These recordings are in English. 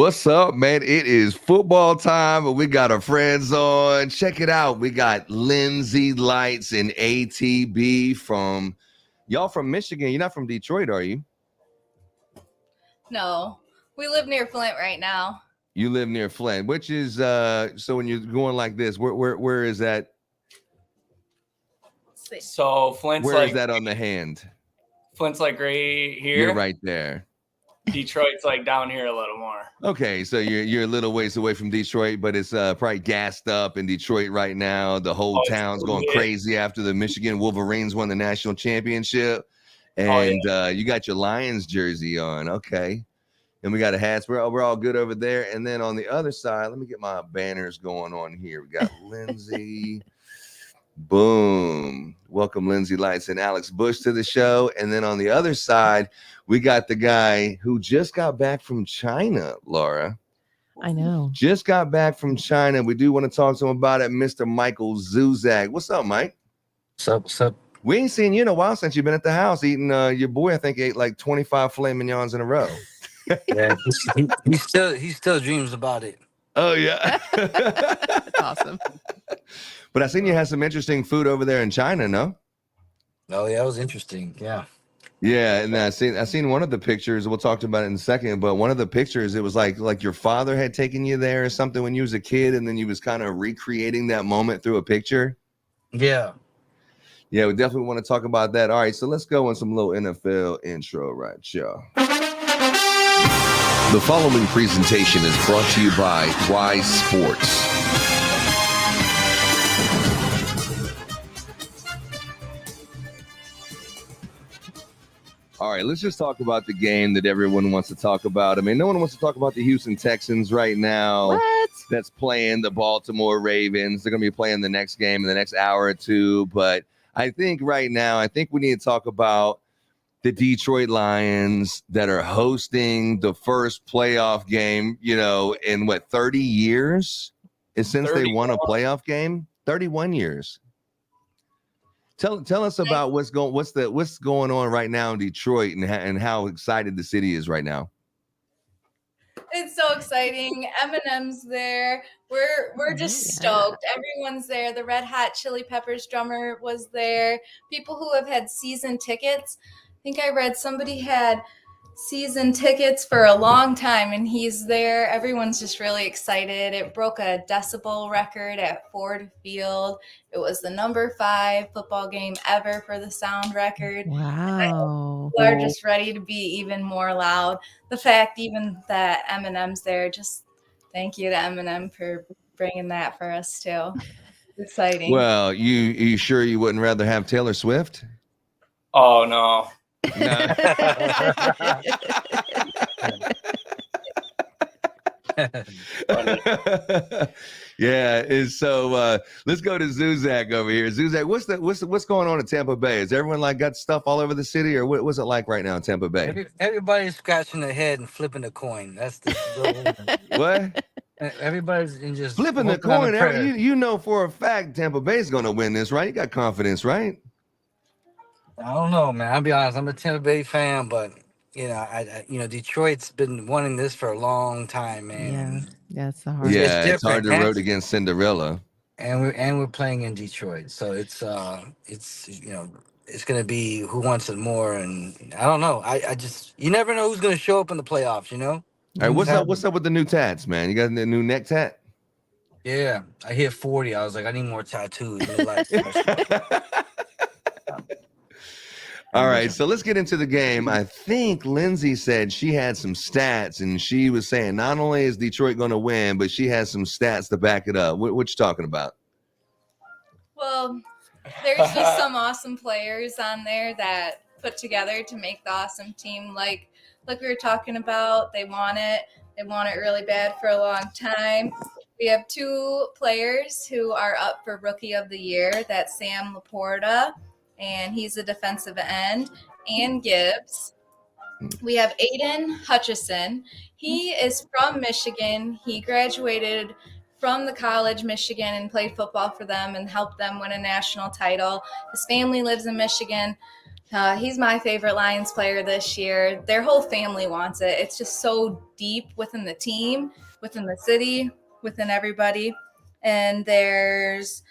What's up, man? It is football time, and we got our friends on. Check it out. We got Lindsay Lights and ATB from y'all from Michigan. You're not from Detroit, are you? No, we live near Flint right now. You live near Flint, which is so when you're going like this, where is that? So Flint's where is that on the hand? Flint's like right here. You're right there. Detroit's like down here a little more. Okay, so you're a little ways away from Detroit, but it's probably gassed up in Detroit right now. The whole town's going crazy after the Michigan Wolverines won the national championship, and you got your Lions jersey on. Okay, and we got a hats. We're all good over there. And then on the other side, let me get my banners going on here. We got Lindsay. Boom. Welcome Lindsay Lights and Alex Bush to the show. And then on the other side, we got the guy who just got back from China, Laura. I know. Just got back from China. We do want to talk to him about it, Mr. Michael Zuzack. What's up, Mike? What's up? We ain't seen you in a while since you've been at the house eating. Your boy, I think, ate like 25 filet mignons in a row. Yeah, he still dreams about it. Oh, yeah. That's awesome. But I seen you had some interesting food over there in China, no? Oh, yeah, it was interesting. Yeah. Yeah, and I seen one of the pictures. We'll talk about it in a second, but one of the pictures, it was like your father had taken you there or something when you was a kid, and then you was kind of recreating that moment through a picture. Yeah. Yeah, we definitely want to talk about that. All right, so let's go on some little NFL intro right, y'all. The following presentation is brought to you by Y Sports. All right, let's just talk about the game that everyone wants to talk about. I mean, no one wants to talk about the Houston Texans right now. What? That's playing the Baltimore Ravens. They're going to be playing the next game in the next hour or two. But I think right now, we need to talk about the Detroit Lions that are hosting the first playoff game, in 30 years? Since they won a playoff game? 31 years. Tell us about what's going on right now in Detroit and how excited the city is right now. It's so exciting. Eminem's there. We're just stoked. Everyone's there. The Red Hot Chili Peppers drummer was there. People who have had season tickets. I think I read somebody had season tickets for a long time, and he's there. Everyone's just really excited. It broke a decibel record at Ford Field. It was the number 5 football game ever for the sound record. Wow. People are just ready to be even more loud. The fact even that Eminem's there, just thank you to Eminem for bringing that for us too. It's exciting. Well, you sure you wouldn't rather have Taylor Swift? Oh, no. Yeah, and so let's go to Zuzack over here. Zuzack, what's going on in Tampa Bay? Is everyone got stuff all over the city, or what's it like right now in Tampa Bay? Everybody's scratching their head and flipping a coin. That's the What? Everybody's just flipping the coin. You know for a fact Tampa Bay's going to win this, right? You got confidence, right? I don't know, man. I'll be honest. I'm a Tampa Bay fan, but Detroit's been wanting this for a long time, man. Yeah, that's the hard. Yeah, it's hard to root against Cinderella. And we're playing in Detroit, so it's gonna be who wants it more, and I don't know. I just you never know who's gonna show up in the playoffs, All right, what's up with the new tats, man? You got the new neck tat? Yeah, I hit 40. I was like, I need more tattoos. All right, so let's get into the game. I think Lindsay said she had some stats, and she was saying not only is Detroit going to win, but she has some stats to back it up. What you talking about? Well, there's just some awesome players on there that put together to make the awesome team. Like we were talking about, they want it. They want it really bad for a long time. We have 2 players who are up for Rookie of the Year. That's Sam Laporta, and he's a defensive end, and Gibbs. We have Aiden Hutchison. He is from Michigan. He graduated from the college Michigan and played football for them and helped them win a national title. His family lives in Michigan. He's my favorite Lions player this year. Their whole family wants it. It's just so deep within the team, within the city, within everybody. And there's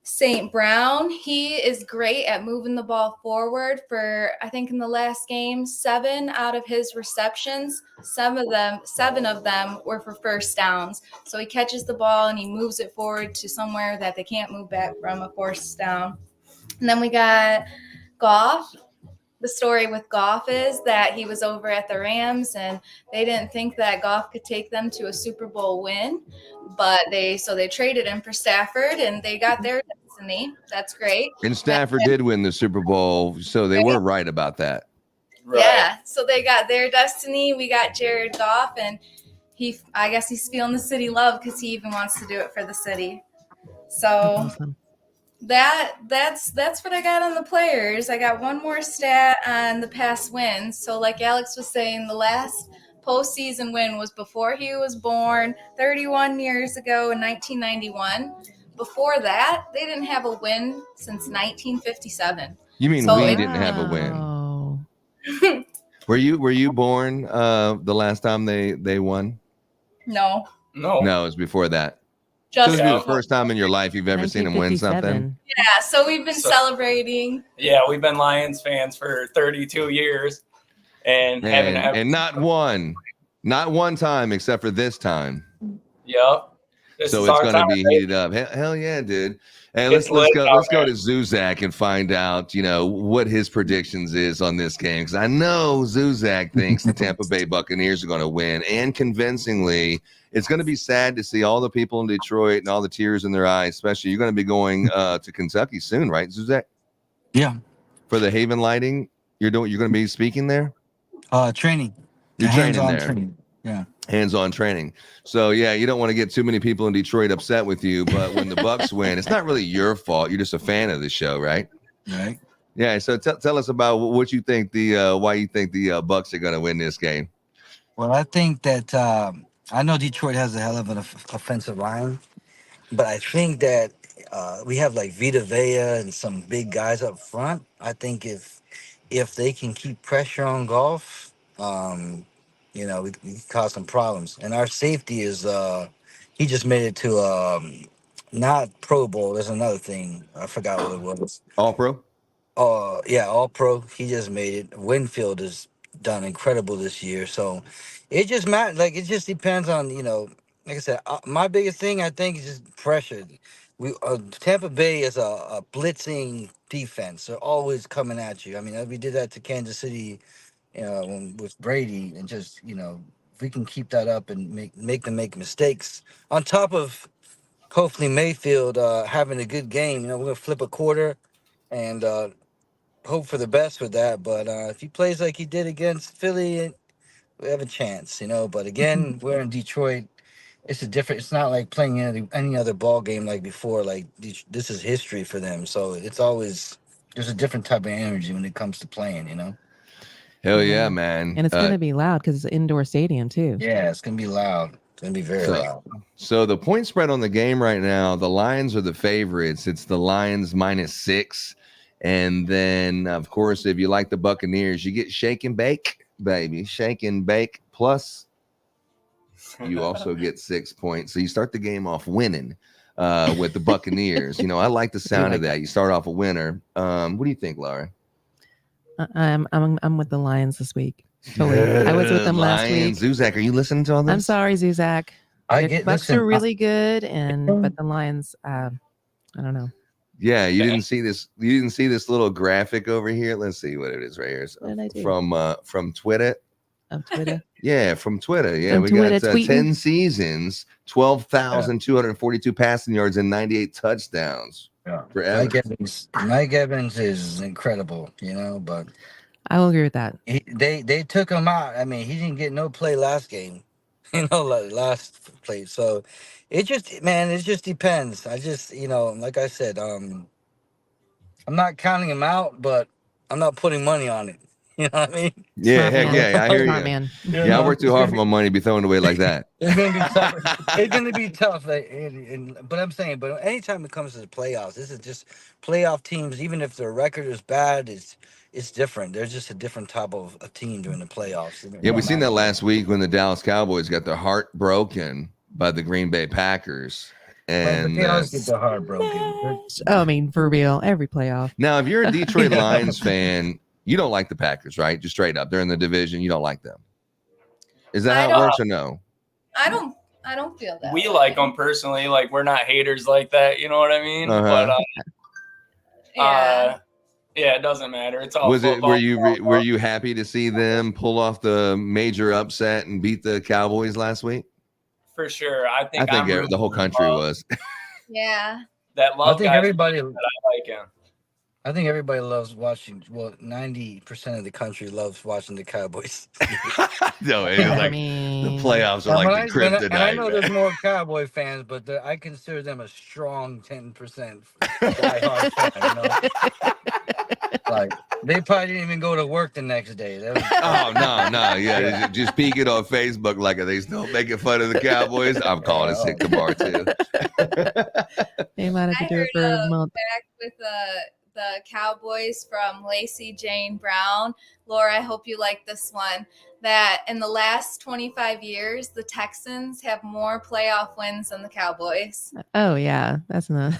St. Brown. He is great at moving the ball forward. For I think in the last game, 7 out of his receptions, 7 of them were for first downs. So he catches the ball and he moves it forward to somewhere that they can't move back from, a first down. And then we got Goff. The story with Goff is that he was over at the Rams and they didn't think that Goff could take them to a Super Bowl win, but they traded him for Stafford and they got their destiny. That's great. And Stafford did win the Super Bowl, so they were right about that. Right. Yeah, so they got their destiny. We got Jared Goff, and I guess he's feeling the city love because he even wants to do it for the city. So Awesome. that's what I got on the players. I got one more stat on the past wins. So like Alex was saying, the last postseason win was before he was born, 31 years ago in 1991. Before that, they didn't have a win since 1957. You mean So we it- didn't have a win? Wow. Were you born the last time they won? No, No. No, it was before that. So just this would be the first time in your life you've ever seen him win 1957. something. yeah. So we've been So- celebrating. Yeah, we've been Lions fans for 32 years, and haven't. And not one time except for this time. Yep. This So is it's our going to time, be baby. heated up. Hell yeah, dude. Hey, It's let's lit go. out Let's go there. to Zuzack and find out, what his predictions is on this game, because I know Zuzack thinks the Tampa Bay Buccaneers are going to win, and convincingly. It's going to be sad to see all the people in Detroit and all the tears in their eyes. Especially, you're going to be going to Kentucky soon, right, Zuzack? Yeah. For the Haven Lighting, you're going to be speaking there. Training. You're training Hands-on there. training. Yeah. Hands-on training. So yeah, you don't want to get too many people in Detroit upset with you, but when the Bucks win, it's not really your fault. You're just a fan of the show, right? Right. Yeah. So tell us about what you think why you think the Bucks are going to win this game. Well, I think that I know Detroit has a hell of an offensive line, but I think that we have like Vita Vea and some big guys up front. I think if they can keep pressure on Golf, we can cause some problems. And our safety is he just made it to not Pro Bowl. There's another thing. I forgot what it was. All pro? Yeah, All Pro. He just made it. Winfield has done incredible this year. So it just matters. Like it just depends on Like I said, my biggest thing I think is just pressure. We Tampa Bay is a blitzing defense. They're always coming at you. I mean, we did that to Kansas City, with Brady, and just if we can keep that up and make them make mistakes. On top of hopefully Mayfield having a good game, we're gonna flip a quarter and hope for the best with that. But if he plays like he did against Philly, we have a chance, But again, we're in Detroit. It's It's not like playing any other ball game like before. Like this is history for them, so it's always there's a different type of energy when it comes to playing. Hell Yeah. yeah, man. And it's going to be loud because it's an indoor stadium too. Yeah, it's gonna be loud. It's gonna be very loud. So the point spread on the game right now, the Lions are the favorites. It's the Lions -6. And then, of course, if you like the Buccaneers, you get shake and bake, baby. Shake and bake. Plus, you also get 6 points. So you start the game off winning with the Buccaneers. I like the sound of that. You start off a winner. What do you think, Laura? I'm with the Lions this week. Totally. I was with them last week. Zuzack, are you listening to all this? I'm sorry, Zuzack. The Bucks are really good, but the Lions, I don't know. Yeah, you didn't see this. You didn't see this little graphic over here. Let's see what it is right here. So, What did I do? from Twitter. On Twitter. Yeah, from Twitter. Yeah, From we Twitter got tweeting. 10 seasons, 12,242 passing yards, and 98 touchdowns. Yeah. For Evans. Mike Evans is incredible, but I will agree with that. they took him out. I mean, he didn't get no play last game, like last play. So it just depends. I just, like I said, I'm not counting him out, but I'm not putting money on it. You know what I mean? Yeah, Smart heck man. yeah, I hear Smart you. man. Yeah, I work too hard for my money to be throwing away like that. It's gonna be tough. It's gonna be tough. But I'm saying, but anytime it comes to the playoffs, this is just playoff teams. Even if their record is bad, it's different. They're just a different type of a team during the playoffs. Yeah, we seen that last week when the Dallas Cowboys got their heart broken by the Green Bay Packers. And they always get their heart broken. I mean, for real, every playoff. now, if you're a Detroit Lions fan, you don't like the Packers, right? Just straight up, they're in the division. You don't like them. Is that how it works or no? I don't feel that. We like them personally. Like, we're not haters like that. You know what I mean? Uh-huh. But yeah, it doesn't matter. It's all. Was it? football. Were you happy to see them pull off the major upset and beat the Cowboys last week? For sure. I think the whole country was. Yeah. That love. I think guy everybody. that I like him. I think everybody loves watching. Well, 90% of the country loves watching the Cowboys. No, it was like the playoffs are like the kryptonite. And I know there's more Cowboy fans, but I consider them a strong 10% diehard fan. You know? Like, they probably didn't even go to work the next day. Oh no, yeah, just peek it on Facebook. Like, are they still making fun of the Cowboys? I'm calling it sick tomorrow too. They might have to do it for a month. Back with the Cowboys from Lacey Jane Brown. Laura, I hope you like this one. That in the last 25 years, the Texans have more playoff wins than the Cowboys. Oh yeah, that's not.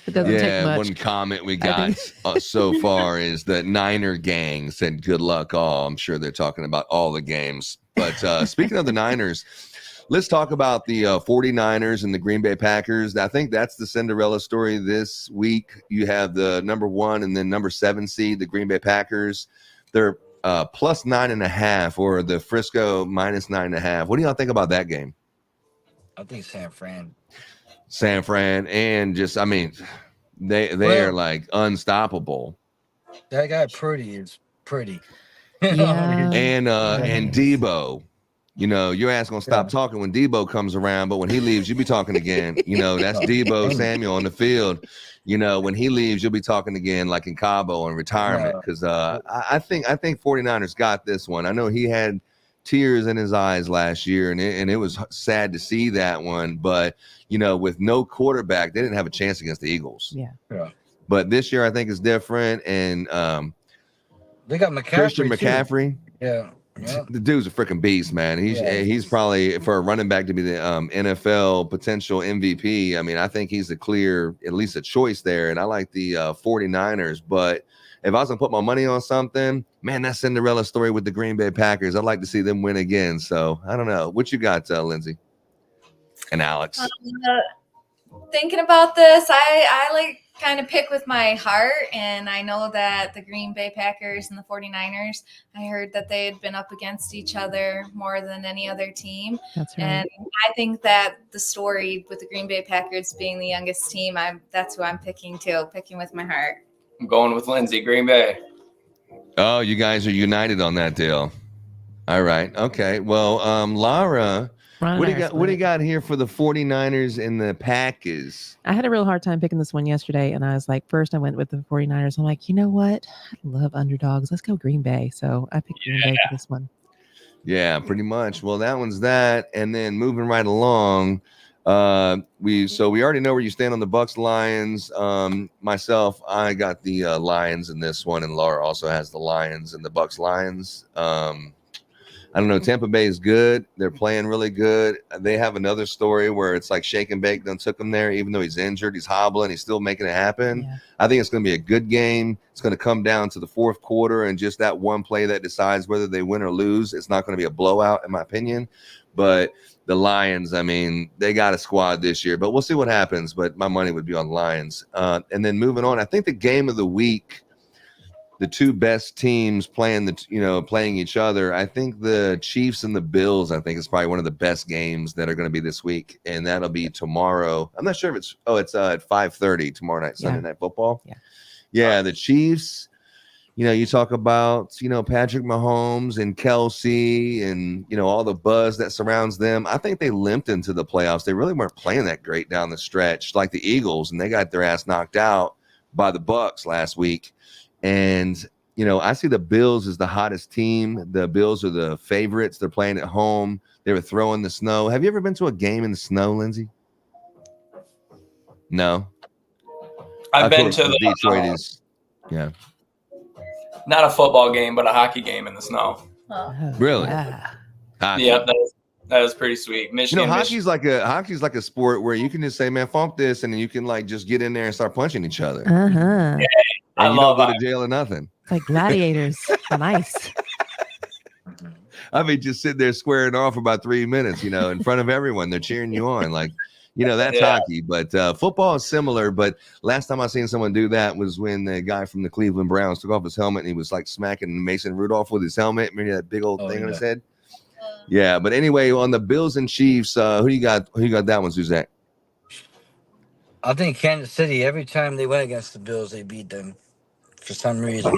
It doesn't take much. One comment we got so far is the Niner gang said good luck all. I'm sure they're talking about all the games. But speaking of the Niners, let's talk about the 49ers and the Green Bay Packers. I think that's the Cinderella story this week. You have the number 1 and then number 7 seed, the Green Bay Packers. They're plus 9.5, or the Frisco minus 9.5. What do y'all think about that game? I think San Fran, and just, I mean, they are like unstoppable. That guy Purdy is pretty. Yeah. And Debo, you know, your ass gonna stop talking when Debo comes around, but when he leaves, you be talking again. You know, that's Debo Samuel on the field. You know, when he leaves, you'll be talking again, like in Cabo in retirement. Because I think 49ers got this one. I know he had tears in his eyes last year, and it was sad to see that one. But you know, with no quarterback, they didn't have a chance against the Eagles. Yeah. But this year, I think is different, and they got McCaffrey. Christian McCaffrey. Too. Yeah. The dude's a freaking beast, man. He's probably, for a running back to be the NFL potential MVP. I mean, I think he's the clear, at least a choice there. And I like the 49ers. But if I was going to put my money on something, man, that Cinderella story with the Green Bay Packers, I'd like to see them win again. So I don't know. What you got, Lindsay and Alex? Thinking about this, I like kind of pick with my heart, and I know that the Green Bay Packers and the 49ers, I heard that they had been up against each other more than any other team. That's right. And I think that the story with the Green Bay Packers being the youngest team, that's who I'm picking too, picking with my heart. I'm going with Lindsay, Green Bay. Oh, you guys are united on that deal. All right. Okay. Well, Lara, what do you got here for the 49ers and the Packers? I had a real hard time picking this one yesterday, and I was like, first I went with the 49ers. I'm like, you know what? I love underdogs. Let's go Green Bay. So I picked Green Bay for this one. Yeah, pretty much. Well, that one's that. And then moving right along, we already know where you stand on the Bucks Lions. Myself, I got the Lions in this one, and Laura also has the Lions and the Bucks Lions. I don't know. Tampa Bay is good. They're playing really good. They have another story where it's like shake and bake done took him there, even though he's injured, he's hobbling, he's still making it happen. Yeah. I think it's going to be a good game. It's going to come down to the fourth quarter and just that one play that decides whether they win or lose. It's not going to be a blowout, in my opinion. But the Lions, I mean, they got a squad this year, but we'll see what happens. But my money would be on Lions. And then moving on, I think the game of the week, the two best teams playing each other. I think the Chiefs and the Bills, I think, is probably one of the best games that are going to be this week. And that'll be tomorrow. I'm not sure if it's at 5:30 tomorrow night, Sunday Night Football. Yeah. The Chiefs, you talk about, Patrick Mahomes and Kelsey and, all the buzz that surrounds them. I think they limped into the playoffs. They really weren't playing that great down the stretch, like the Eagles, and they got their ass knocked out by the Bucks last week. And I see the Bills as the hottest team. The Bills are the favorites. They're playing at home. They were throwing the snow. Have you ever been to a game in the snow, Lindsay? No. I've been to the Detroit is, yeah. Not a football game, but a hockey game in the snow. Oh. Really? Yeah. Hockey. Yeah, that was pretty sweet. Michigan, hockey's like a sport where you can just say, man, funk this, and then you can like just get in there and start punching each other. Uh-huh. Yeah, and you don't go to jail or nothing. It's like gladiators on ice. I mean, just sit there squaring off for about 3 minutes, in front of everyone. They're cheering you on. Like, that's hockey. But football is similar. But last time I seen someone do that was when the guy from the Cleveland Browns took off his helmet and he was like smacking Mason Rudolph with his helmet. Remember that big old thing on his head? Yeah. But anyway, on the Bills and Chiefs, who you got that one, Zuzack? I think Kansas City, every time they went against the Bills, they beat them for some reason.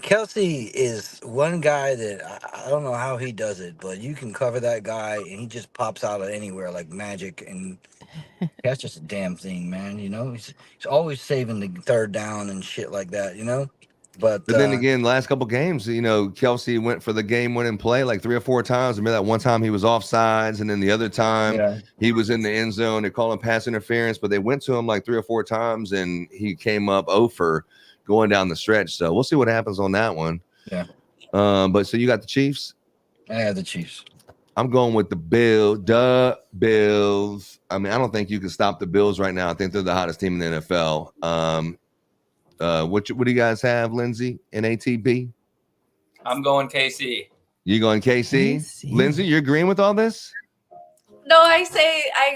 Kelsey is one guy that I don't know how he does it, but you can cover that guy and he just pops out of anywhere like magic. And that's just a damn thing, man. He's always saving the third down and shit like that, But then again, last couple games, Kelsey went for the game-winning play like 3 or 4 times. Remember that one time he was offsides, and then the other time he was in the end zone. They call him pass interference, but they went to him like 3 or 4 times, and he came up 0 for going down the stretch. So we'll see what happens on that one. Yeah. But so you got the Chiefs? I have the Chiefs. I'm going with the Bills. I mean, I don't think you can stop the Bills right now. I think they're the hottest team in the NFL. What do you guys have, Lindsay, in ATB? I'm going KC. You going KC? Lindsay, you're agreeing with all this? No, I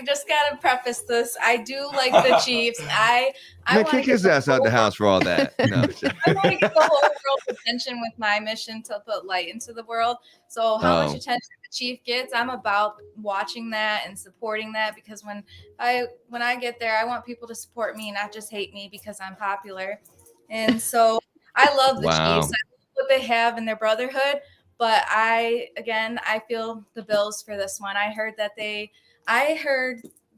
just gotta preface this. I do like the Chiefs. I Man, kick his ass out the house for all that. No. I want to get the whole world attention with my mission to put light into the world. So how much attention the Chief gets, I'm about watching that and supporting that, because when I get there, I want people to support me, not just hate me because I'm popular. And so I love the Chiefs. I love what they have in their brotherhood. But I feel the Bills for this one. I heard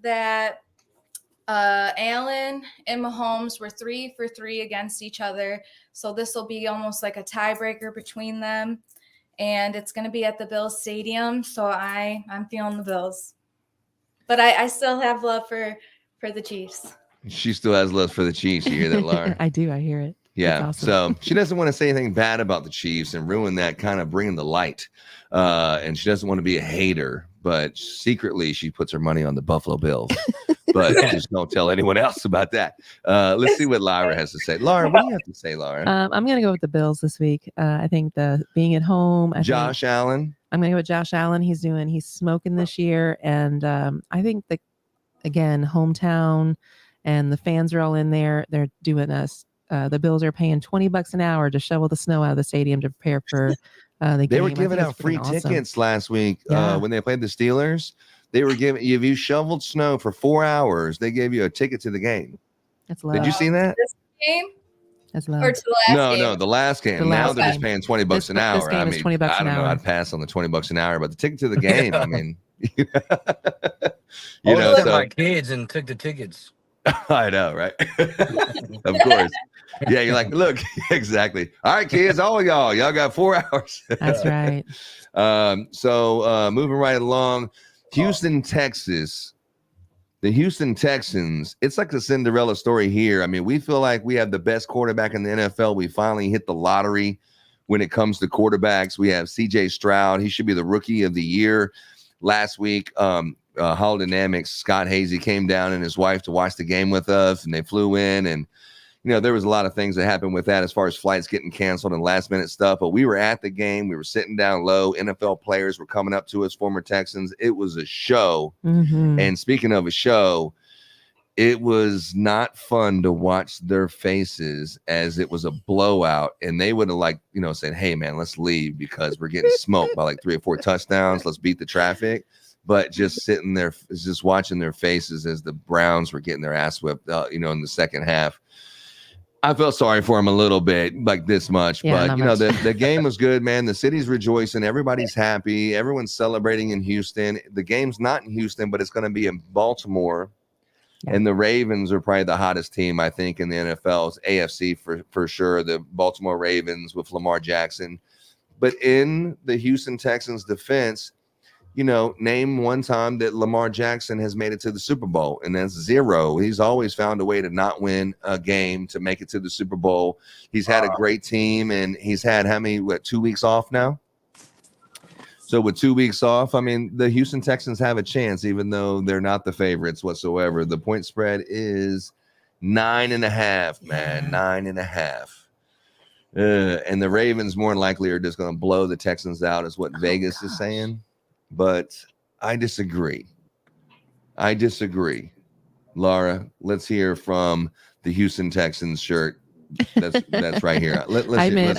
that Allen and Mahomes were 3 for 3 against each other. So this will be almost like a tiebreaker between them. And it's going to be at the Bills Stadium. So I'm feeling the Bills. But I still have love for the Chiefs. She still has love for the Chiefs. You hear that, Laura? I do. I hear it. Yeah. Awesome. So she doesn't want to say anything bad about the Chiefs and ruin that kind of bringing the light. And she doesn't want to be a hater, but secretly she puts her money on the Buffalo Bills. But just don't tell anyone else about that. Let's see what Laura has to say. Laura, what do you have to say, Laura? I'm going to go with the Bills this week. I think being at home. Josh Allen. I'm going to go with Josh Allen. He's smoking this year. And I think again, hometown and the fans are all in there. They're doing us. The Bills are paying $20 an hour to shovel the snow out of the stadium to prepare for the game. They were giving out free tickets last week when they played the Steelers. They were giving, if you shoveled snow for 4 hours, they gave you a ticket to the game. That's low. Did you see that? This game? That's low. Or to the last game? No, the last game. Now they're just paying $20 an hour. I mean, $20 I don't know. I'd pass on the $20 an hour, but the ticket to the game, I mean, my kids and took the tickets. I know, right? Of course. Yeah, you're like, look, exactly. All right, kids, all of y'all got 4 hours. That's right. So moving right along, Houston, Texas. The Houston Texans, it's like a Cinderella story here. I mean, we feel like we have the best quarterback in the NFL. We finally hit the lottery when it comes to quarterbacks. We have CJ Stroud. He should be the rookie of the year. Last week, Holodynamics, Scott Hazy came down and his wife to watch the game with us, and they flew in, and there was a lot of things that happened with that as far as flights getting canceled and last minute stuff, but we were at the game. We were sitting down low. NFL players were coming up to us, former Texans. It was a show. Mm-hmm. And speaking of a show, it was not fun to watch their faces as it was a blowout, and they would have said, hey man, let's leave because we're getting smoked by like 3 or 4 touchdowns. Let's beat the traffic. But just sitting there, just watching their faces as the Browns were getting their ass whipped, in the second half. I felt sorry for him a little bit, like this much. Yeah, but, the game was good, man. The city's rejoicing. Everybody's happy. Everyone's celebrating in Houston. The game's not in Houston, but it's going to be in Baltimore. Yeah. And the Ravens are probably the hottest team, I think, in the NFL's AFC for sure. The Baltimore Ravens with Lamar Jackson. But in the Houston Texans defense, name one time that Lamar Jackson has made it to the Super Bowl, and that's zero. He's always found a way to not win a game to make it to the Super Bowl. He's had a great team, and he's had 2 weeks off now? So with 2 weeks off, I mean, the Houston Texans have a chance, even though they're not the favorites whatsoever. The point spread is 9.5, man, 9.5. And the Ravens more than likely are just going to blow the Texans out, is what Vegas is saying. But I disagree. Laura, let's hear from the Houston Texans shirt. That's right here. Let's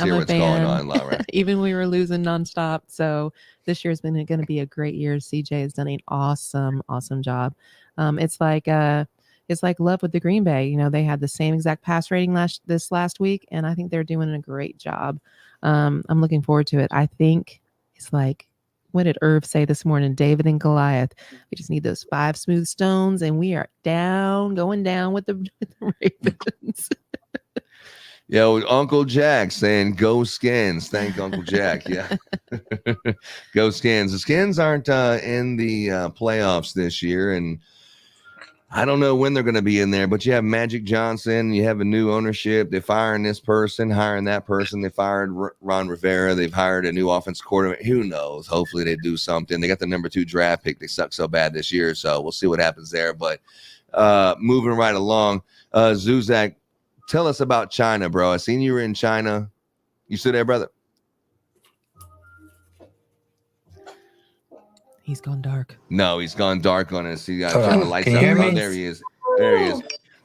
hear what's going on, Laura. Even we were losing nonstop. So this year's been going to be a great year. CJ has done an awesome job. It's like love with the Green Bay. They had the same exact pass rating this last week, and I think they're doing a great job. I'm looking forward to it. I think it's like, what did Irv say this morning? David and Goliath. We just need those 5 smooth stones, and we are going down with the Ravens. Yo, Uncle Jack saying go Skins. Thank Uncle Jack. Yeah. Go Skins. The Skins aren't in the playoffs this year, and I don't know when they're going to be in there, but you have Magic Johnson, you have a new ownership. They're firing this person, hiring that person. They fired Ron Rivera. They've hired a new offense coordinator. Who knows? Hopefully they do something. They got the number 2 draft pick. They suck so bad this year, so we'll see what happens there. But moving right along, Zuzack, tell us about China, bro. I seen you were in China. You still there, brother? He's gone dark. No, he's gone dark on us. He got the lights Can up. you hear Oh, me? there he is.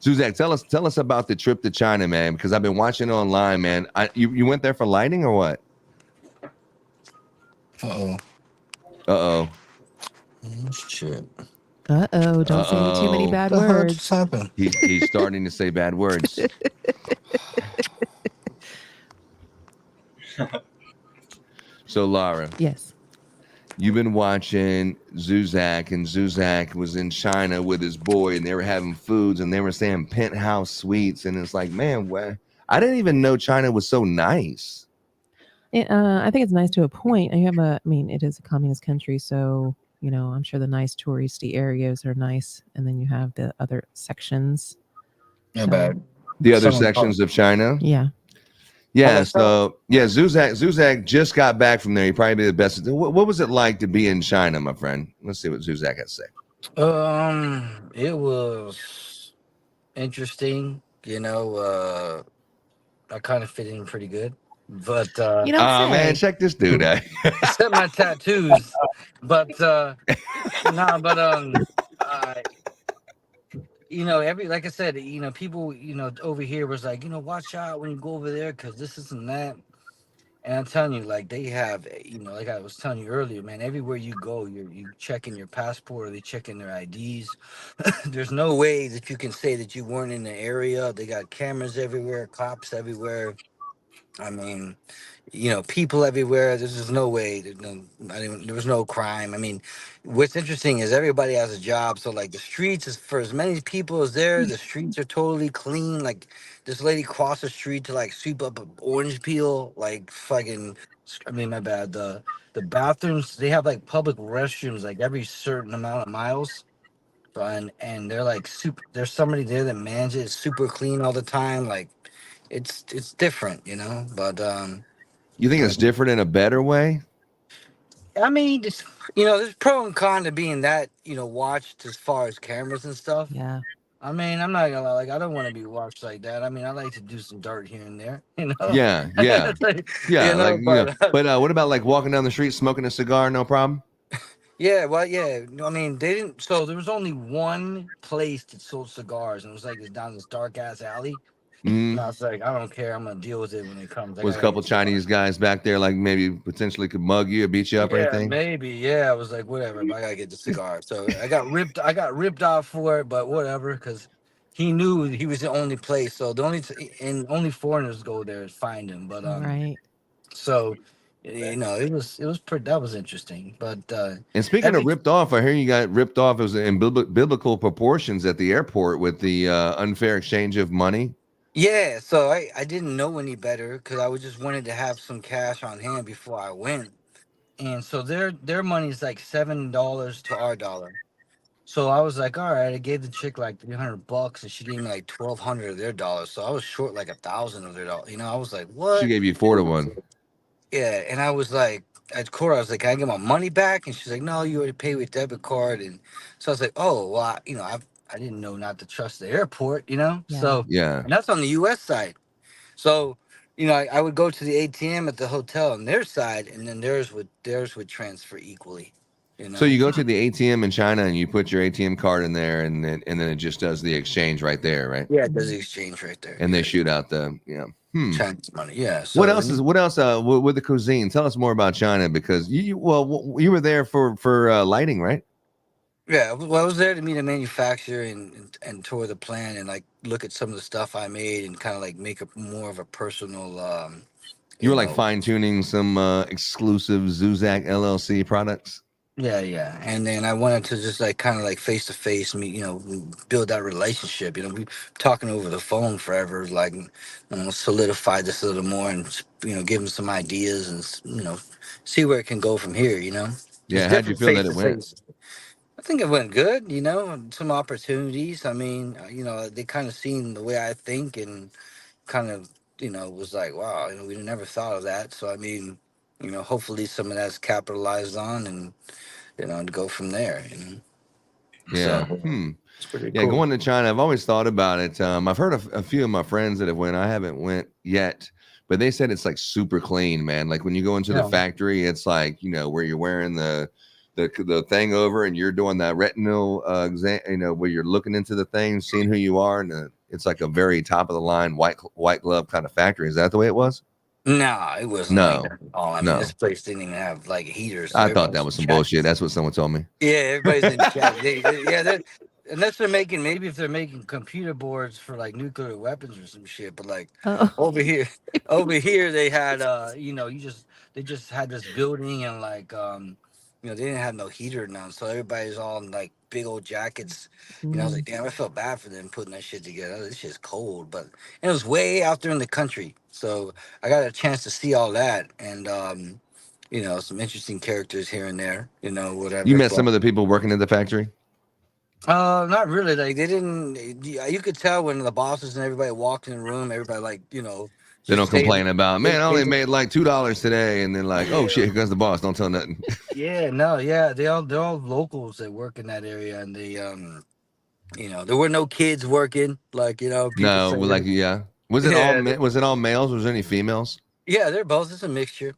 Zuzack, tell us about the trip to China, man, because I've been watching online, man. You went there for lighting or what? Uh-oh. Uh-oh. Shit. Uh-oh. Don't say too many bad What the hell words. just happened? He's starting to say bad words. So, Laura. Yes. You've been watching Zuzack, and Zuzack was in China with his boy, and they were having foods, and they were saying penthouse suites, and it's like, man, I didn't even know China was so nice. I think it's nice to a point. It is a communist country, so I'm sure the nice touristy areas are nice, and then you have the other sections. Not bad. The other sections of China. Yeah. Yeah, so Zuzack just got back from there. He probably be the best. What was it like to be in China, my friend? Let's see what Zuzack has to say. It was interesting. I kind of fit in pretty good, but man, check this dude out. except my tattoos. But like I said, people, over here was like, watch out when you go over there because this isn't that. And I'm telling you, like they have, like I was telling you earlier, man, everywhere you go, you checking your passport or they checking their IDs. There's no way that you can say that you weren't in the area. They got cameras everywhere, cops everywhere. I mean, people everywhere. There's just no way. There was no crime. I mean, what's interesting is everybody has a job. So like the streets is for as many people as there, the streets are totally clean. Like this lady crossed the street to like sweep up an orange peel. Like fucking, my bad. The bathrooms, they have like public restrooms like every certain amount of miles. And they're like super. There's somebody there that manages it, super clean all the time. Like it's different, But You think it's different in a better way? I mean, there's pro and con to being that, watched as far as cameras and stuff. Yeah. I mean, I'm not gonna lie, like I don't want to be watched like that. I mean, I like to do some dirt here and there, Yeah. But what about like walking down the street smoking a cigar? No problem. Yeah, well, yeah. I mean, they didn't. So there was only one place that sold cigars, and it was like it's down this dark ass alley. And I was like, I don't care. I'm gonna deal with it when it comes. Was a couple Chinese guys back there, like maybe potentially could mug you or beat you up or anything? Maybe. Yeah, I was like, whatever. But I gotta get the cigar. So I got ripped off for it, but whatever, because he knew he was the only place. So the only foreigners go there is find him. But Right. So, You know, that was interesting. But And speaking of ripped off, I hear you got ripped off as in biblical proportions at the airport with the unfair exchange of money. yeah, so I didn't know any better because I was just wanted to have some cash on hand before I went. And so their money is like $7 to our dollar. So I was like, all right, I gave the chick like $300 and she gave me like 1,200 of their dollars. So I was short like 1,000 of their dollars. You know, I was like, She what? gave you 4-1. Yeah, and I was like, at court, I was like, can I get my money back? And she's like, no, you already paid with debit card. And so I was like, oh, well, I didn't know not to trust the airport, you know? Yeah. So, Yeah. and that's on the U.S. side. So, you know, I would go to the ATM at the hotel on their side, and then theirs would transfer equally, you know? So you go to the ATM in China and you put your ATM card in there, and then it just does the exchange right there, right? Yeah, it does the exchange right there. And they shoot out the Chinese money. Yeah. So What else with the cuisine? Tell us more about China, because you were there for lighting, right? Yeah, well, I was there to meet a manufacturer and tour the plant and like look at some of the stuff I made and kind of like make a more of a personal. You were like fine tuning some exclusive Zuzack LLC products. Yeah, and then I wanted to just like kind of like face to face meet, you know, build that relationship. You know, we talking over the phone forever, like solidify this a little more and give them some ideas and see where it can go from here. You know, Yeah, how'd you feel that it went? I think it went good, you know, some opportunities. I mean, they kind of seen the way I think and kind of, was like, wow, we never thought of that. So, I mean, hopefully some of that's capitalized on and, and go from there, Yeah. So, it's pretty Yeah, cool. going to China, I've always thought about it. I've heard a few of my friends that have went. I haven't went yet, but they said it's like super clean, man. Like when you go into the factory, it's like, where you're wearing the thing over and you're doing that retinal exam, where you're looking into the thing, seeing who you are, and it's like a very top of the line white glove kind of factory. Is that the way it was? No, it wasn't like that at all. I mean, this place didn't even have like heaters. So I thought that was some bullshit. That's what someone told me. Yeah, everybody's in chat. Unless they're if they're making computer boards for like nuclear weapons or some shit. But like over here they had they just had this building and like they didn't have no heater none, so everybody's all in like big old jackets. I was like, damn, I felt bad for them putting that shit together. This shit's cold, but it was way out there in the country, so I got a chance to see all that and some interesting characters here and there. Whatever. You met some of the people working in the factory? Not really. Like they didn't. You could tell when the bosses and everybody walked in the room. Everybody like They don't complain about, man, I only made like $2 today, and then like, oh shit, here comes the boss. Don't tell nothing. They're all locals that work in that area, and they there were no kids working. Like no, like Was it all males? Was there any females? Yeah, they're both. It's a mixture.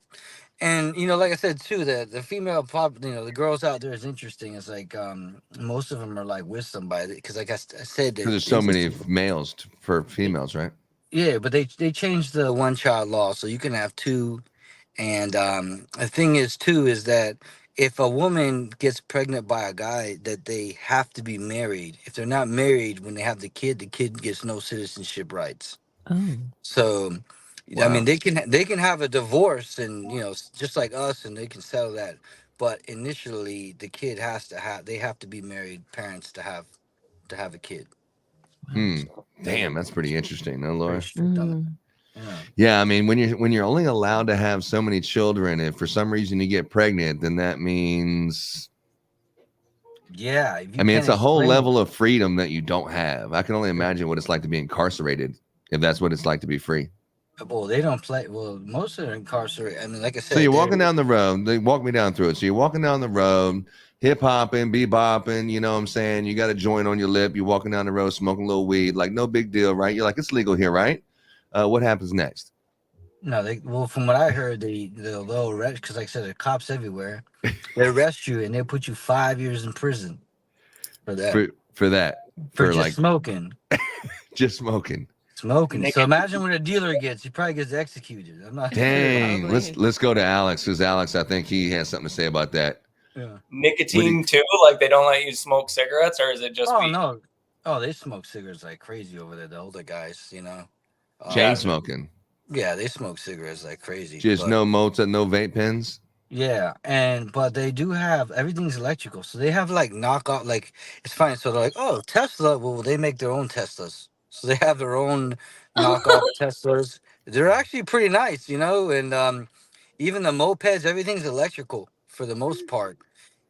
And like I said too, the female the girls out there is interesting. It's like most of them are like with somebody because like I said, there's so many males for females, right? Yeah, but they changed the one child law, so you can have two. And the thing is too is that if a woman gets pregnant by a guy, that they have to be married. If they're not married when they have the kid gets no citizenship rights. Oh. So. Wow. I mean, they can have a divorce and just like us, and they can settle that. But initially, the kid they have to be married parents to have a kid. Damn, that's pretty interesting, no, Laura? Yeah, I mean, when you're only allowed to have so many children, if for some reason you get pregnant, then that means. Yeah, I mean, it's a whole level of freedom that you don't have. I can only imagine what it's like to be incarcerated, if that's what it's like to be free. Well, they don't play. Well, most of them are incarcerated. I mean, like I said. So you're walking down the road. They walk me down through it. So you're walking down the road, hip hopping, bebopping. You know what I'm saying? You got a joint on your lip. You're walking down the road, smoking a little weed. Like no big deal, right? You're like, it's legal here, right? What happens next? No, from what I heard, they'll arrest because, like I said, there are cops everywhere. They arrest you and they put you 5 years in prison for that. For that. For just like smoking. Just smoking. Smoking. So imagine when a dealer gets, he probably gets executed. I'm not. Dang. Let's go to Alex, because Alex, I think he has something to say about that. Yeah. Nicotine too? Like they don't let you smoke cigarettes, or is it just? No. Oh, they smoke cigarettes like crazy over there. The older guys, Chain smoking. Yeah, they smoke cigarettes like crazy. Just but, no mota, no vape pens. yeah, but they do have everything's electrical. So they have like knockoff, like it's funny. So they're like, oh, Tesla. Well, they make their own Teslas. So they have their own knockoff Teslas. They're actually pretty nice, and even the mopeds, everything's electrical for the most part.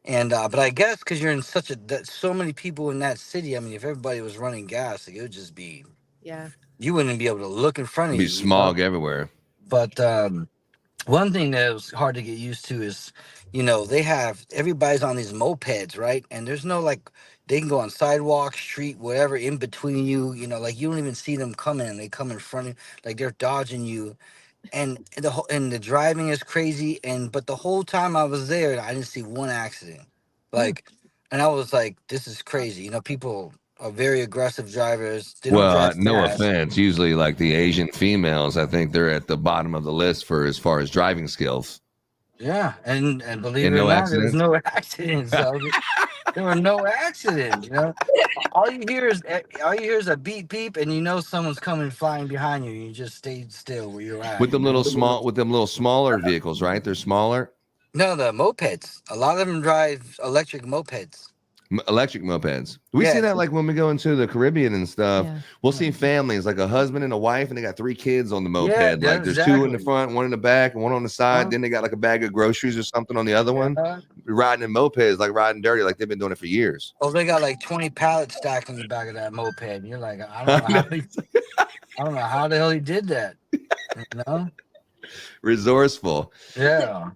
And but I guess because you're in so many people in that city. I mean, if everybody was running gas, like, it would just be, Yeah. you wouldn't be able to look in front of Be you. smog everywhere. But one thing that was hard to get used to is, everybody's on these mopeds, right? And there's no like, they can go on sidewalk, street, whatever in between you, like you don't even see them coming, and they come in front of you, like they're dodging you. And the driving is crazy. But the whole time I was there, I didn't see one accident. Like, and I was like, this is crazy. People are very aggressive drivers. They don't Well, drive no fast. offense. Usually, like the Asian females, I think they're at the bottom of the list for as far as driving skills. Yeah, and believe And it or no not, there was accidents? no accidents. There were no accidents. All you hear is a beep beep, and someone's coming flying behind you. You just stayed still where you're at. With them little smaller vehicles, right? They're smaller. No, the mopeds. A lot of them drive electric mopeds. Electric mopeds. We Yeah, see that it's- like when we go into the Caribbean and stuff. Yeah. We'll see families like a husband and a wife, and they got 3 kids on the moped. Yeah, like there's 2 in the exactly. front, 1 in the back, and 1 on the side. Uh-huh. Then they got like a bag of groceries or something on the other one. Riding in mopeds, like riding dirty, like they've been doing it for years. Oh, they got like 20 pallets stacked on the back of that moped. And you're like, I don't know how the hell he did that. Resourceful. Yeah.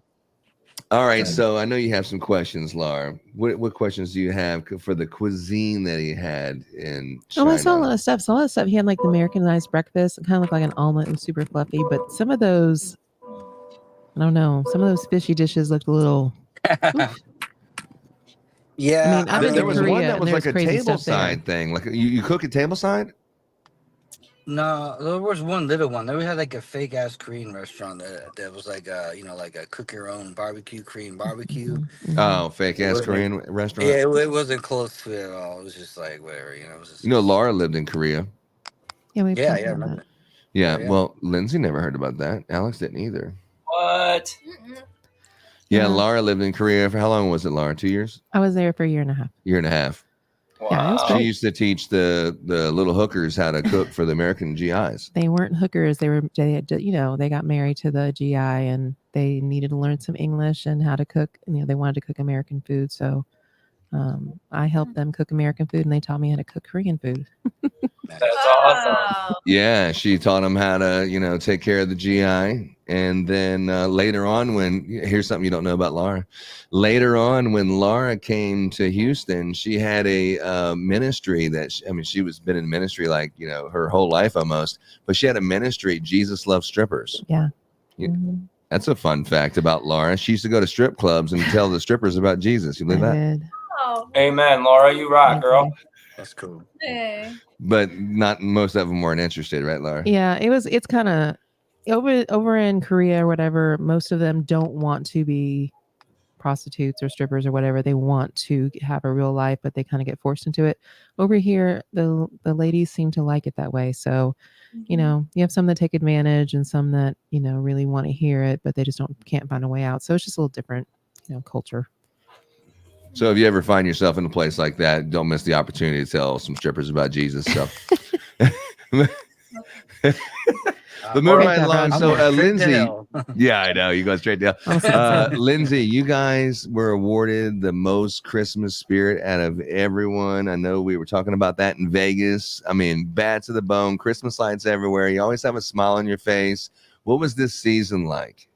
All right, so I know you have some questions, Laura. What questions do you have for the cuisine that he had in China? Oh, I saw a lot of stuff. So a lot of stuff. He had like the Americanized breakfast. It kind of looked like an omelet and super fluffy. But some of those, I don't know. Some of those fishy dishes looked a little. Yeah. I mean, I've been There to was Korea, one that and was there's like a crazy stuff there. tableside thing. Like you cook at tableside? No, there was one little one. They had like a fake ass Korean restaurant that was like like a cook your own Korean barbecue. Mhm. Oh, fake ass Wasn't- Korean restaurant. Yeah, it wasn't close to it at all. It was just like whatever, It was just, Laura lived in Korea. Yeah, we've Yeah, talked yeah, I about remember. that. Yeah, Yeah. well, Lindsay never heard about that. Alex didn't either. What? Yeah, Mhm. Laura lived in Korea for how long was it, Laura? 2 years? I was there for a year and a half. Year and a half. Yeah, it was Wow. She great. used to teach the little hookers how to cook for the American GIs. They weren't hookers. They had, they got married to the GI and they needed to learn some English and how to cook. They wanted to cook American food. So I helped them cook American food and they taught me how to cook Korean food. That's awesome. Wow. Yeah, she taught them how to, take care of the GI. And then later on, here's something you don't know about Laura. Later on, when Laura came to Houston, she had a ministry she was been in ministry like, her whole life almost. But she had a ministry, Jesus Loves Strippers. Yeah. Yeah. Mhm. That's a fun fact about Laura. She used to go to strip clubs and tell the strippers about Jesus. You I believe that? did. Oh, Amen, Laura. You rock, Thank girl. you. That's cool. hey. But not most of them weren't interested, right, Laura? Yeah, it's kind of over in Korea or whatever. Most of them don't want to be prostitutes or strippers or whatever. They want to have a real life, but they kind of get forced into it. Over here, the ladies seem to like it that way. So, you have some that take advantage and some that, really want to hear it, but they just can't find a way out. So it's just a little different, culture. So if you ever find yourself in a place like that, don't miss the opportunity to tell some strippers about Jesus. So, but moving right along. So Lindsay, yeah, I know you go straight down. Lindsay, you guys were awarded the most Christmas spirit out of everyone. I know we were talking about that in Vegas. I mean, bad to the bone, Christmas lights everywhere. You always have a smile on your face. What was this season like?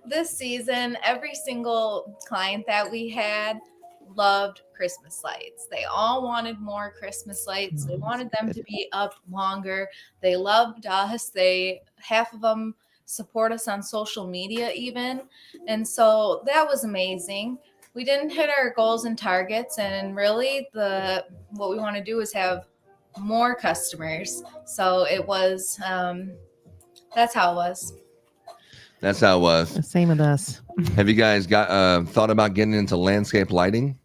This season, every single client that we had loved Christmas lights. They all wanted more Christmas lights. They wanted them to be up longer. They loved us. Half of them support us on social media even. And so that was amazing. We didn't hit our goals and targets, and really what we want to do is have more customers. So it was that's how it was. That's how it was. The same with us. Have you guys got thought about getting into landscape lighting?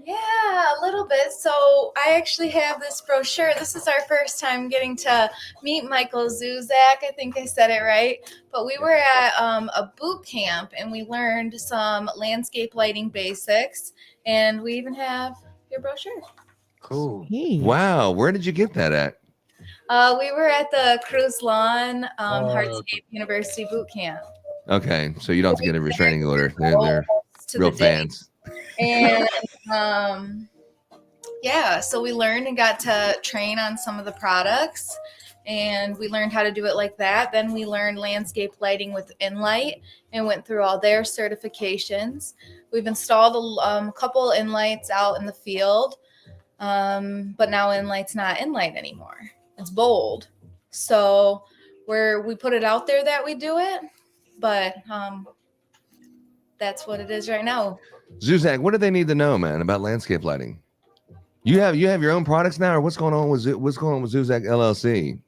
Yeah, a little bit. So I actually have this brochure. This is our first time getting to meet Michael Zuzack. I think I said it right. But we were at a boot camp and we learned some landscape lighting basics. And we even have your brochure. Cool. Hey. Wow, where did you get that at? We were at the Cruz Lawn Hardscape University boot camp. Okay, so you don't have to get a restraining order. They're To real the day. fans. And yeah, so we learned and got to train on some of the products, and we learned how to do it like that. Then we learned landscape lighting with Inlight and went through all their certifications. We've installed a couple Inlights out in the field, but now Inlight's not Inlight anymore. It's Bold. So we put it out there that we do it, but that's what it is right now. Zuzack, what do they need to know, man, about landscape lighting? You have your own products now, or what's going on with Zuzack LLC?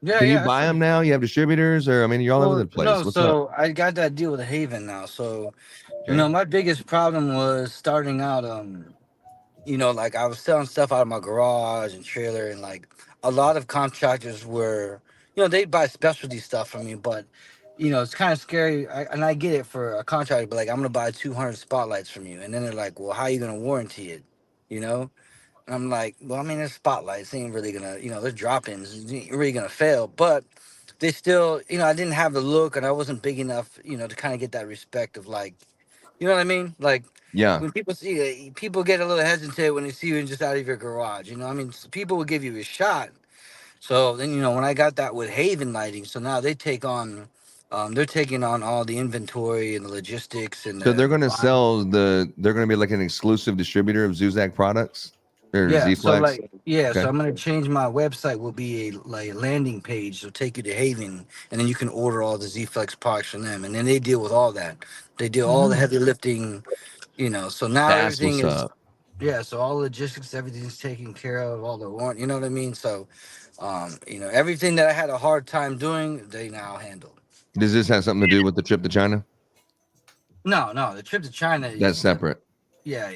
Yeah, Can you buy them now? You have distributors, or I mean, you're all over the place. No, What's so up? I got that deal with Haven now. So, Okay. you know, my biggest problem was starting out. You know, like I was selling stuff out of my garage and trailer, and like a lot of contractors were, you know, they'd buy specialty stuff from me, but you know, it's kind of scary. And I get it for a contractor, but like I'm gonna buy 200 spotlights from you, and then they're like, well, how are you gonna warranty it? You know? And I'm like, well, I mean, there's spotlights. They ain't really gonna, you know, they're drop-ins. It ain't really gonna fail. But they still, you know, I didn't have the look and I wasn't big enough, you know, to kind of get that respect of like, you know what I mean? Like Yeah. when people see people get a little hesitant when they see you just out of your garage. You know, I mean, people will give you a shot. So then, you know, when I got that with Haven Lighting, so now they take on, they're taking on all the inventory and the logistics and So they're going to buying. they're going to be like an exclusive distributor of Zuzack products or Yeah, so Z-Flex. like Okay. so I'm gonna change my website. Will be a landing page. So take you to Haven, and then you can order all the Z-Flex products from them, and then they deal with all that. They do all the Wow. heavy lifting, you know. So now That's everything what's is up. so all logistics, everything's taken care of. All the warrant, you know what I mean. So, you know, everything that I had a hard time doing, they now handle. Does this have something to do with the trip to China? No, the trip to China is That's separate. Yeah.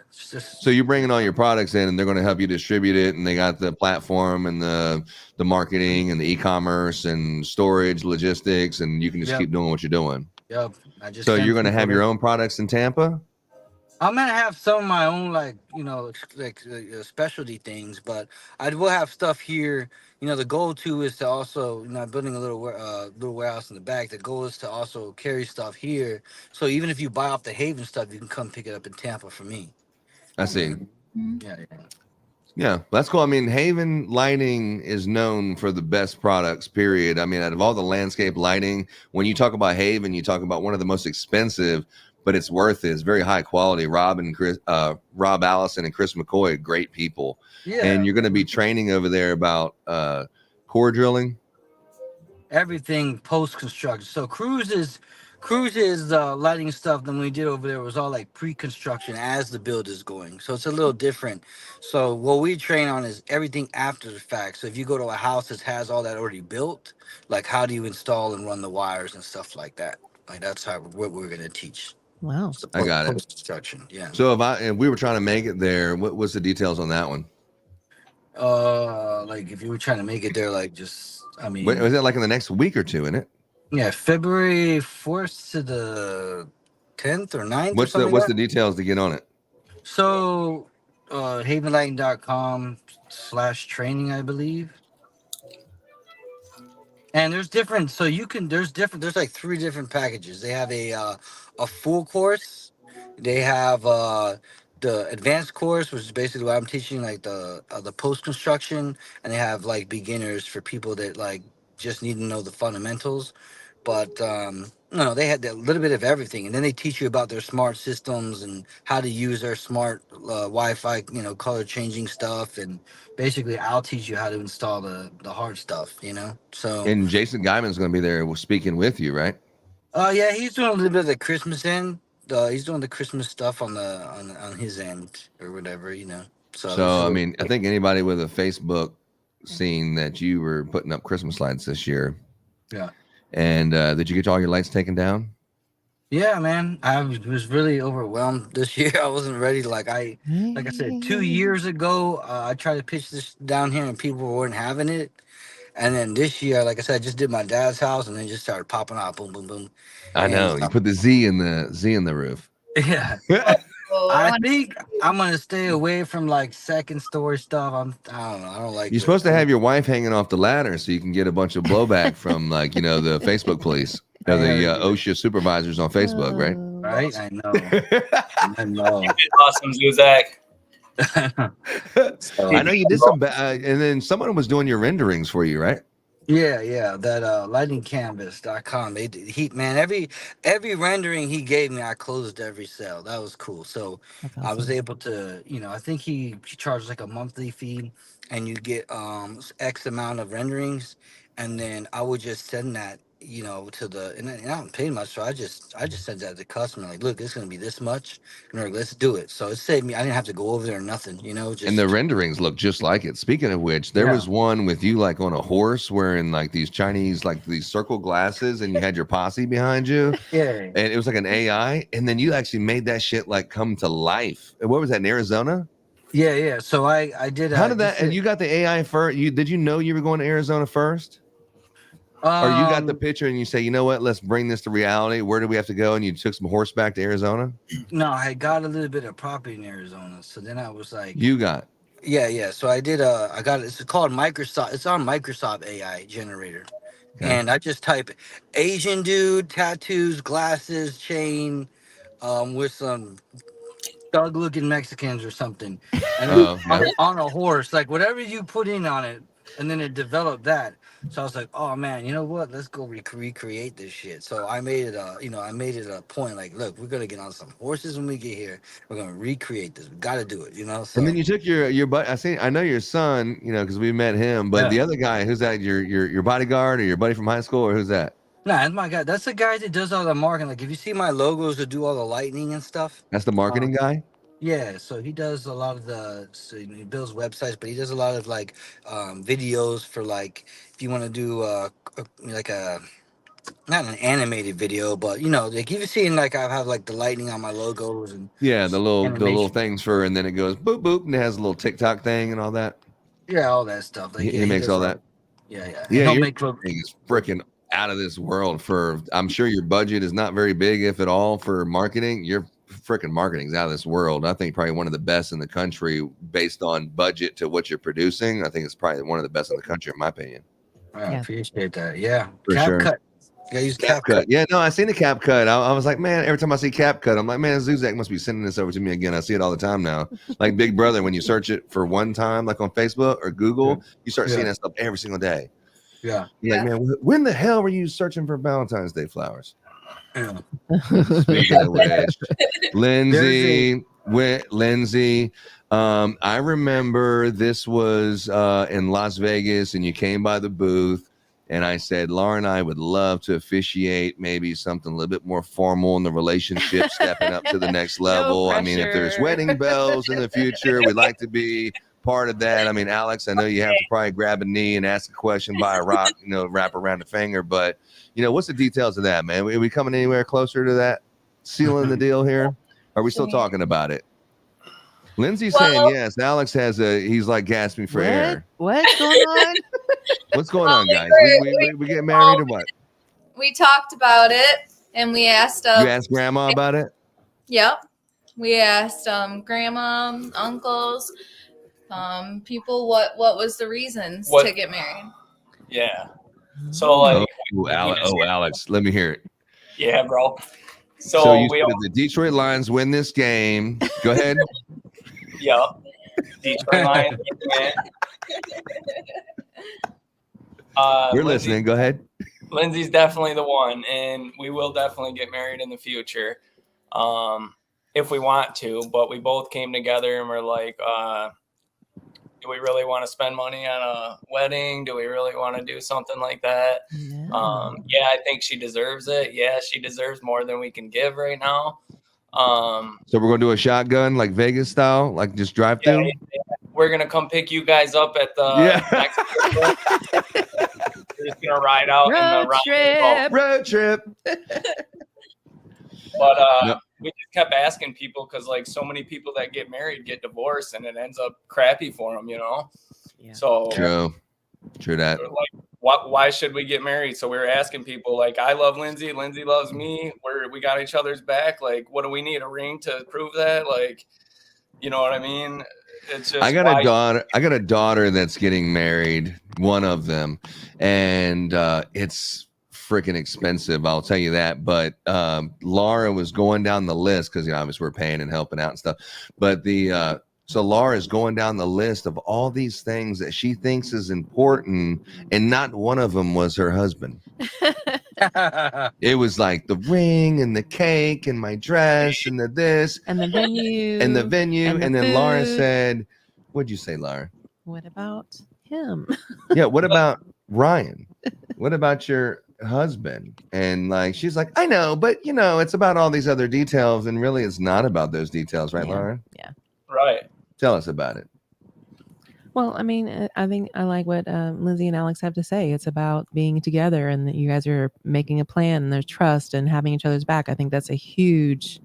It's just So you're bringing all your products in, and they're going to help you distribute it, and they got the platform and the marketing and the e-commerce and storage, logistics, and you can just keep doing what you're doing. Yep. I just So sent you're going to have people your there. own products in Tampa? I'm gonna have some of my own, like, you know, specialty things, but I will have stuff here. You know, the goal too is to also, you know, I'm building a little warehouse in the back. The goal is to also carry stuff here, so even if you buy off the Haven stuff, you can come pick it up in Tampa for me. I see. Yeah. Yeah, that's cool. I mean, Haven Lighting is known for the best products, period. I mean, out of all the landscape lighting, when you talk about Haven, you talk about one of the most expensive, but it's worth it. It's very high quality. Rob Allison and Chris McCoy, great people. Yeah. And you're going to be training over there about core drilling. Everything post construction. So Cruise's lighting stuff than we did over there was all like pre-construction as the build is going. So it's a little different. So what we train on is everything after the fact. So if you go to a house that has all that already built, like how do you install and run the wires and stuff like that? Like that's what we're gonna teach. Wow. So I got it. post construction. Yeah. So if we were trying to make it there, what's the details on that one? Like if you were trying to make it there, like just I mean, Was it like in the next week or two, isn't it? yeah, February 4th to the 10th or 9th. What's the details to get on it? So, havenlighting.com/training, I believe. And there's different, so you can, there's like 3 different packages. They have a full course. They have the advanced course, which is basically what I'm teaching, like the post construction, and they have like beginners for people that like just need to know the fundamentals. But no, they had a little bit of everything, and then they teach you about their smart systems and how to use their smart Wi-Fi, you know, color changing stuff, and basically I'll teach you how to install the hard stuff, you know. So And Jason Guyman's going to be there speaking with you, right? yeah, he's doing a little bit of the Christmas end. He's doing the Christmas stuff on his end or whatever, you know. So I mean, I think anybody with a Facebook seen that you were putting up Christmas lights this year. Yeah. And did you get all your lights taken down? Yeah, man. I was really overwhelmed this year. I wasn't ready. Like I said, 2 years ago, I tried to pitch this down here and people weren't having it. And then this year, like I said, I just did my dad's house and then just started popping out, boom, boom, boom. I And know. You put the Z in the roof. yeah, Oh, I I want think I'm gonna stay away from like second story stuff. I don't know. I don't like. You're supposed to have your wife hanging off the ladder so you can get a bunch of blowback from like, the Facebook police or the OSHA supervisors on Facebook, right? Right? I know. I know. You did awesome, Zuzack. So, I know you did some, and then someone was doing your renderings for you, right? yeah. That lightingcanvas.com. Man, every rendering he gave me, I closed every sale. That was cool. So That's I was awesome. able to, I think he charged like a monthly fee and you get X amount of renderings, and then I would just send that, to the and I don't pay much, so I just sent that to the customer, like, look, it's gonna be this much, and they're like, let's do it. So it saved me. I didn't have to go over there or nothing, And just the renderings look just like it. Speaking of which, there Yeah. was one with you like on a horse wearing like these Chinese, like these circle glasses, and you had your posse behind you, yeah. and it was like an AI, and then you actually made that shit like come to life. And what was that, in Arizona? Yeah. So I did. How did that? just And did- you got the AI first. Did you know you were going to Arizona first? Or you got the picture and you say, you know what, let's bring this to reality. Where do we have to go? And you took some horseback to Arizona? No, I got a little bit of property in Arizona, so then I was like, You got. yeah. So I did. I got. It's called Microsoft. It's on Microsoft AI generator, Okay. and I just type Asian dude, tattoos, glasses, chain, with some thug-looking Mexicans or something, and then Oh, yeah. on a horse, like whatever you put in on it, and then it developed that. So I was like, oh man, you know what? Let's go recreate this shit. So I made it I made it a point, like, look, we're gonna get on some horses when we get here. We're gonna recreate this. We gotta do it, So And then you took your butt. I know your son, because we met him, but Yeah. the other guy, who's that? Your bodyguard or your buddy from high school, or who's that? nah, that's my guy. That's the guy that does all the marketing. Like if you see my logos that do all the lightning and stuff. That's the marketing guy. Yeah, so he does a lot of he builds websites, but he does a lot of like videos for like if you want to do like a not an animated video, but like you've seen like I have like the lightning on my logos and Yeah, the little animation. things for, and then it goes boop boop, and it has a little TikTok thing and all that. Yeah, all that stuff. Like He makes does all that. Yeah. And Yeah, he'll your make thing is freaking out of this world. I'm sure your budget is not very big, if at all, for marketing. Your freaking marketing's out of this world. I think probably one of the best in the country based on budget to what you're producing. I think it's probably one of the best in the country, in my opinion. I Yeah. appreciate that. Yeah, For sure. cut. Yeah, use CapCut. Yeah, no, I seen the CapCut. I was like, man, every time I see CapCut, I'm like, man, Zuzack must be sending this over to me again. I see it all the time now. Like Big Brother, when you search it for one time, like on Facebook or Google, you start seeing that stuff every single day. Yeah. You're like, man, when the hell were you searching for Valentine's Day flowers? Yeah. Speaking of which, Lindsay, I remember this was in Las Vegas, and you came by the booth, and I said, Laura and I would love to officiate maybe something a little bit more formal in the relationship, stepping up to the next level. I mean, if there's pressure. wedding bells in the future, we'd like to be part of that. I mean, Alex, I know you have to probably grab a knee and ask a question by a rock, wrap around the finger, but what's the details of that, man? Are we coming anywhere closer to that sealing the deal here? Are we still talking about it? Lindsay's saying yes. Alex he's like gasping for air. What's going on? What's going on, guys? We get married or what? We talked about it, and we asked. You asked grandma about it? Yep. We asked grandma, uncles, people what was the reasons to get married. Yeah. So like, Alex, let me hear it. yeah, bro. So you said if the Detroit Lions win this game, go ahead. Yep. Detroit Lions. We're listening. Go ahead. Lindsay's definitely the one, and we will definitely get married in the future, if we want to. But we both came together and we're like, do we really want to spend money on a wedding? Do we really want to do something like that? Yeah, I think she deserves it. Yeah, she deserves more than we can give right now. So we're gonna do a shotgun, like Vegas style, like just drive through. Yeah. We're gonna come pick you guys up at the We're just gonna ride out in the Road trip. Road trip. But No. we just kept asking people because like so many people that get married get divorced, and it ends up crappy for them, you know. Yeah. So True that. like, why should we get married? So we were asking people like, I love Lindsay, Lindsay loves me. We got each other's back. Like, what do we need? A ring to prove that? Like, you know what I mean? It's just I got a daughter that's getting married, one of them, and it's freaking expensive, I'll tell you that. But Laura was going down the list because obviously we're paying and helping out and stuff. But so Laura is going down the list of all these things that she thinks is important, and not one of them was her husband. It was like the ring and the cake and my dress and the this and the venue and then food. Laura said, "What'd you say, Laura? What about him?" Yeah, what about Ryan? What about your husband? And like she's like, I know, but it's about all these other details, and really it's not about those details, right, Yeah. Laura? Yeah. right. Tell us about it. Well, I mean, I think I like what Lindsay and Alex have to say. It's about being together and that you guys are making a plan and there's trust and having each other's back. I think that's a huge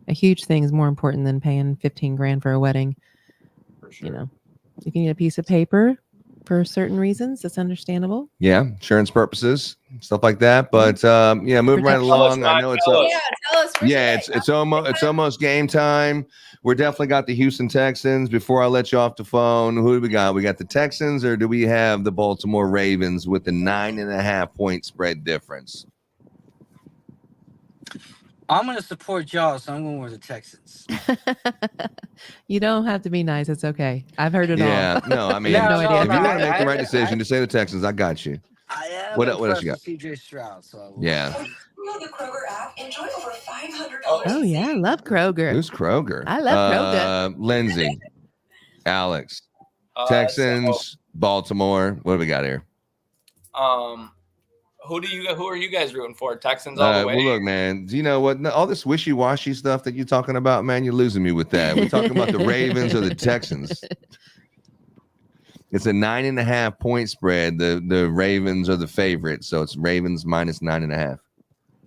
thing, is more important than paying 15 grand for a wedding. For sure. You know, if you need a piece of paper for certain reasons, it's understandable. Yeah, insurance purposes, stuff like that. But moving right Protection. along. I know it's Tell us. Yeah, tell us. it's almost game time. We're definitely got the Houston Texans. Before I let you off the phone, who do we got? We got the Texans, or do we have the Baltimore Ravens with the 9.5 point spread difference? I'm gonna support y'all, so I'm going with the Texans. You don't have to be nice. It's okay. I've heard it Yeah, all. no, I mean, I have no idea. if you want to make the I- right decision, just say the Texans. I got you. I am What else you got? impressed with CJ Stroud. So Yeah. Through the Kroger app, enjoy over $500. Oh yeah, I love Kroger. Who's Kroger? I love Kroger. Lindsay, Alex, So, Texans, Baltimore. What do we got here? who are you guys rooting for? Texans all the way? Well, look, man. Do you know what? All this wishy-washy stuff that you're talking about, man, you're losing me with that. We're talking about the Ravens or the Texans. It's a 9.5 point spread. The Ravens are the favorite, so it's Ravens minus 9.5.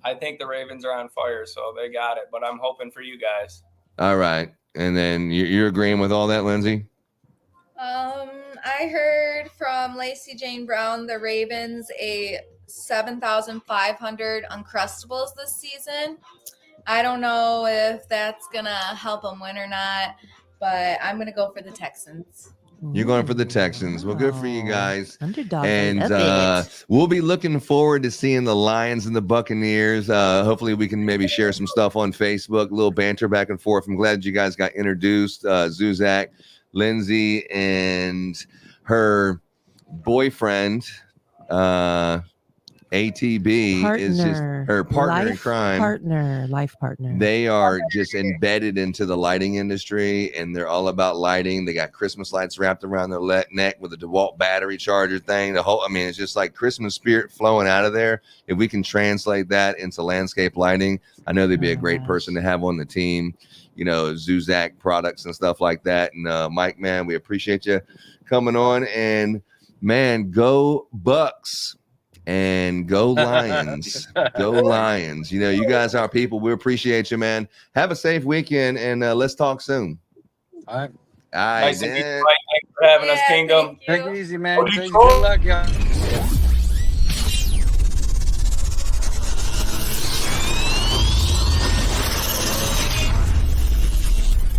I think the Ravens are on fire, so they got it. But I'm hoping for you guys. All right, and then you're agreeing with all that, Lindsay? I heard from Lacey Jane Brown, the Ravens, a 7,500 Uncrustables this season. I don't know if that's gonna help them win or not, but I'm gonna go for the Texans. You're going for the Texans. Well, good for you guys. Underdog. And we'll be looking forward to seeing the Lions and the Buccaneers. Hopefully we can maybe share some stuff on Facebook, a little banter back and forth. I'm glad you guys got introduced. Zuzack, Lindsay, and her boyfriend, ATB, is just her partner in crime. Life partner. They are just embedded into the lighting industry, and they're all about lighting. They got Christmas lights wrapped around their neck with a DeWalt battery charger thing. It's just like Christmas spirit flowing out of there. If we can translate that into landscape lighting, I know they'd be a great person to have on the team. Zuzack products and stuff like that. And Mike, man, we appreciate you coming on. And man, go Bucks. And go Lions. Go Lions. You guys are people. We appreciate you, man. Have a safe weekend, and let's talk soon. all right. All right, Nice to meet you, then. Mike. Thanks for having us, Kingdom. Thank you. Take it easy, man. Good luck, y'all.